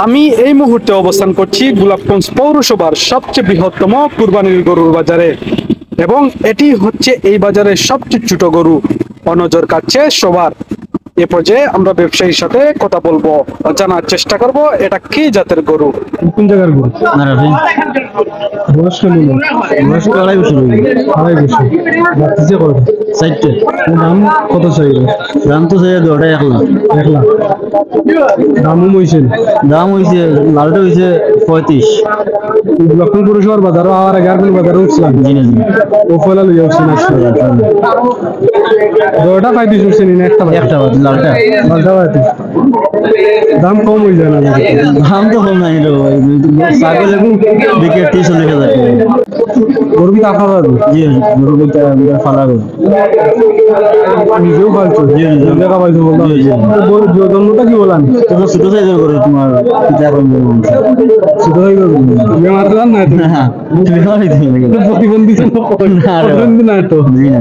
আমি এই মুহূর্তে অবস্থান করছি গোলাপগঞ্জ পৌরসভার সবচেয়ে বৃহত্তম কুরবানির গরুর বাজারে এবং এটি হচ্ছে এই বাজারের সবচেয়ে ছোট গরু অনজর কাটছে সবার। এ পর্যায়ে আমরা ব্যবসায়ীর সাথে কথা বলবো, জানার চেষ্টা করব এটা কি জাতের গরু। কোন জায়গার গরু? নারায়ণ বয়স কেমন? বয়স 2.5 বছর হয়ে গেছে। 2.5 বছর। বাচ্চা কত? 4টে দাম কত চাইবে? দাম তো চাই 1.5 লাখ। 1 লাখ। দামও বইছেন? দাম হয়েছে লালটা হয়েছে 35। লক্ষণ পৌরসভার বাজারও আর আগে আর কোন বাজারে উঠছিলাম? জি না জি ও ফলা লইয়া উঠছেন আসলে। দরটা পাইতে উঠছেন না একটা পাইতে? একটা বাদ লালটা মালটা পাইতে। দাম কম হয়ে যায় না? দাম তো কম নাই রে ভাই, ছাগল এখন দেখে 30-40 হাজার টাকা। গরু কি টাকা পাবে? জি গরু বলতে ফালা গরু। নিজেও পাইছো? জি জি টাকা পাইছো বললাম। জি জি জন্মটা কি বলান? তো ছোট সাইজের গরু তোমার পিতা কম গরু বলছে। ছোট হয়ে গেল। মারলাম না তো? হ্যাঁ তুমি খাওয়াই দিবে প্রতিবন্ধী না রে ভাই। না তো? জি না